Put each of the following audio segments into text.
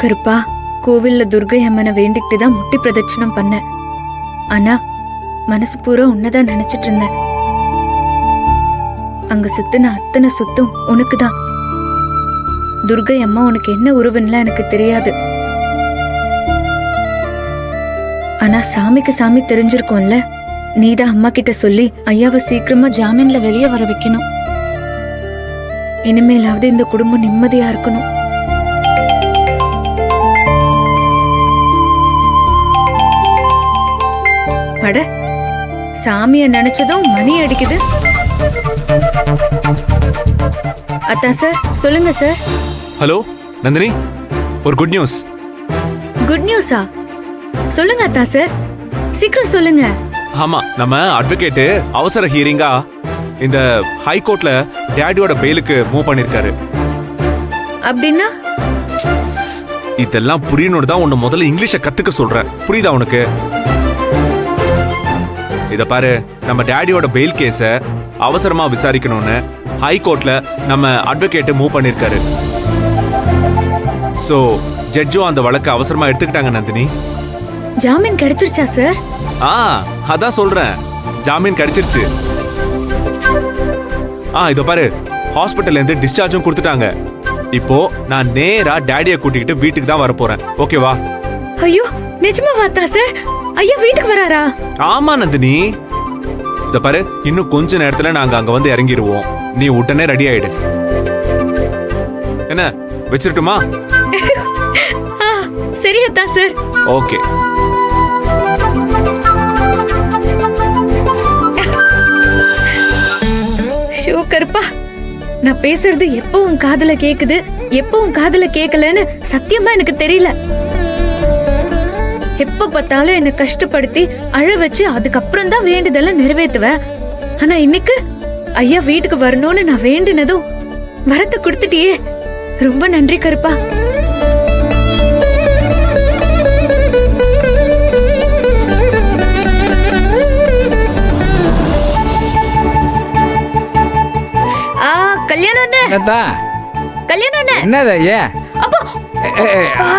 கருப்பா, கோவில்ல துர்கை அம்மனை வேண்டிக்கிட்டு தான் முட்டி பிரதட்சணம் பண்ணேன். ஆனா மனசு பூரா உன்னதான் நினைச்சிட்டு இருந்தேன். அங்க சுத்தின அத்தனை சொத்தும் உனக்குதான். துர்கை அம்மா உனக்கு என்ன உருவன்லாம் எனக்கு தெரியாது. ஆனா சாமிக்கு சாமி தெரிஞ்சிருக்கும்ல. நீதான் அம்மா கிட்ட சொல்லி ஐயாவை சீக்கிரமா ஜாமீன்ல வெளியே வர வைக்கணும். இனிமேலாவது இந்த குடும்பம் நிம்மதியா இருக்கணும். அட, சாமிய நினைச்சதும் மணி அடிக்குது. அத்தா சார், சொல்லுங்க சார். ஹலோ நந்தினி, ஒரு குட் நியூஸ். குட் நியூஸா? சொல்லுங்க அத்தா சார், சீக்கிரம் சொல்லுங்க. ஆமா, நம்ம அட்வொகேட் அவசர ஹியரிங்கா இந்த ஹை கோர்ட்ல டேடியோட பெயிலுக்கு மூவ் பண்ணிருக்காரு. அப்படின்னா? இதெல்லாம் புரியணும்னு தான் உன்னை முதல்ல இங்கிலீஷை கத்துக்க சொல்றேன். புரியுதா உனக்கு? இத பாரு, நம்ம டேடியோட பெயில் கேஸ அவசரமா விசாரிக்கணும்னு ஹை கோர்ட்ல நம்ம அட்வொகேட் மூவ் பண்ணிருக்காரு. சோ ஜட்ஜும் அந்த வழக்கை அவசரமா எடுத்துக்கிட்டாங்க. நந்தினி, ஜாமீன் கிடைச்சிருச்சா சார்? அதான் சொல்றேன், ஜாமீன் கிடைச்சிருச்சு. இத பாரு, ஹாஸ்பிட்டல்ல இருந்து டிஸ்சார்ஜும் கொடுத்துட்டாங்க. இப்போ நான் நேரா டேடியை கூட்டிக்கிட்டு வீட்டுக்கு தான் வர போறேன். ஓகேவா? ஐயோ, நிஜமா வாத்தா சார்? ஐயா வீட்டுக்கு வராரா? ஆமா நந்தினி, இத பாரு, இன்னும் கொஞ்ச நேரத்துல நாங்க அங்க வந்து இறங்கிடுவோம். நீ உடனே ரெடி ஆயிடு. என்ன, வச்சிரட்டுமா? சரி அத்தா சார். ஓகே. ஷோ கருப்பா, நான் பேசுறது எப்போ உன் காதுல கேக்குது, எப்போ உன் காதுல கேக்கலன்னு சத்தியமா எனக்கு தெரியல. எப்ப பார்த்தாலும் என்ன கஷ்டப்படுத்தி அழ வச்சு அதுக்கப்புறம் தான் வேண்டுதெல்லாம் நிறைவேற்றுவேன். ஆனா இன்னைக்கு ஐயா வீட்டுக்கு வரணும்னு நான் வேண்டினதும் வரத்தை கொடுத்துட்டியே. ரொம்ப நன்றி கருப்பா.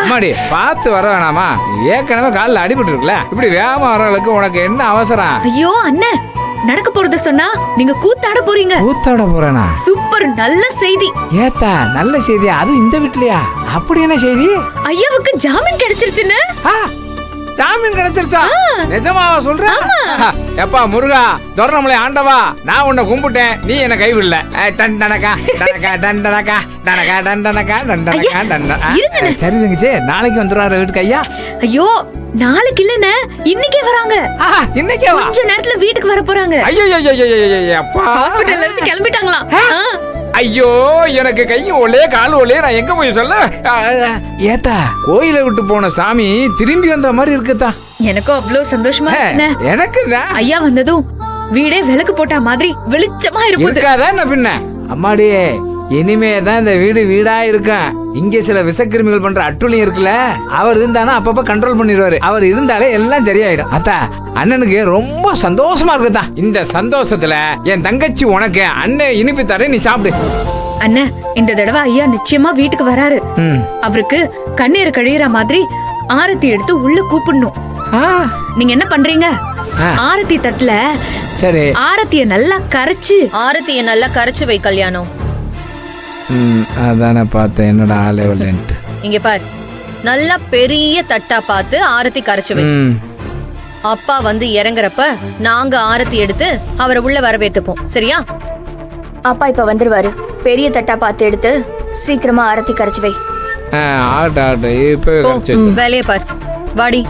அம்மாடி, பார்த்து வர வேணாமா? ஏற்கனவே காலில் அடிபட்டு இருக்குல்ல, இப்படி வேகமா வரவங்களுக்கு உனக்கு என்ன அவசரம்? ஐயோ அண்ணன், நடக்க போறத சொன்னா நீங்க கூத்தாட போறீங்க. கூத்தாட போறேனா? சூப்பர், நல்ல செய்தி. ஏத்தா, நல்ல செய்தியா? அது இந்த வீட்லயா? அப்படி என்ன செய்தி? ஐயாவுக்கு ஜாமீன் கிடைச்சிருச்சுன்னு. ஜாமீன் கிடைச்சிருச்சா? நிஜமாவா சொல்ற? எப்பா முருகா, சொர்ணமலை ஆண்டவா, நான் உன்னை கும்பிட்டேன், நீ என்ன கைவிடல. டண்டனக்கா டனக்கா டண்டனக்கா டனக்கா டண்டனக்கா டண்டனக்கா டண்டன. சரி தங்கச்சி, நாளைக்கு வந்துடுறாரு வீட்டுக்கு ஐயா? ஐயோ, நாளைக்கு இல்லன்னு இன்னைக்கே வராங்க. இன்னைக்கே கொஞ்ச நேரத்துல வீட்டுக்கு வர போறாங்க. ஐயோ அப்பா, ஹாஸ்பிடல்ல இருந்து கிளம்பிட்டாங்களாம். ஐயோ, எனக்கு கையும் ஒலே கால் ஒலே, நான் எங்க போய் சொல்ல? ஏத்தா, கோயிலை விட்டு போன சாமி திரும்பி வந்த மாதிரி இருக்குதா? எனக்கும் அவ்வளவு சந்தோஷமா இருக்கு. எனக்கு ஐயா வந்ததும் வீடே விளக்கு போட்ட மாதிரி வெளிச்சமா இருக்காதா என்ன பின்ன? அம்மாடி, இனிமேதான் இந்த வீடு வீடா இருக்கும். இங்க சில விஷக்கிருமிகள் பண்ற அட்டுளியும் இருக்குல்ல, அவர் இருந்தானா அப்பப்ப கண்ட்ரோல் பண்ணிடுவாரு. அவர் இருந்தாலே எல்லாம் சரியாயிடும். அத்தா, அண்ணனுக்கு ரொம்ப சந்தோஷமா இருக்குதா. இந்த சந்தோஷத்துல என் தங்கச்சி உனக்கு அண்ணன் இனிப்பு தரேன், நீ சாப்பிடு. அண்ணன், இந்த தடவை ஐயா நிச்சயமா வீட்டுக்கு வராரு. அவருக்கு கண்ணீர் கழியிற மாதிரி ஆரத்தி எடுத்து உள்ள கூப்பிடணும். நீங்க என்ன பண்றீங்க? ஆரத்தி தட்டுல சரி, ஆரத்திய நல்லா கரைச்சு வை கல்யாணம். அதான பார்த்தேன், என்னடா லெவல்ன்ட்டு. இங்க பார், நல்லா பெரிய தட்டா பார்த்து ஆரத்தி கரைச்சு வை. அப்பா வந்து இறங்குறப்ப நாங்க ஆரத்தி எடுத்து அவரை உள்ள வரவேத்துப்போம். சரியா? அப்பா இப்ப வந்துருவாரு. பெரிய தட்டா பார்த்து எடுத்து சீக்கிரமா ஆரத்தி கரைச்சு வை. இப்ப வேலையை பார். வாடி.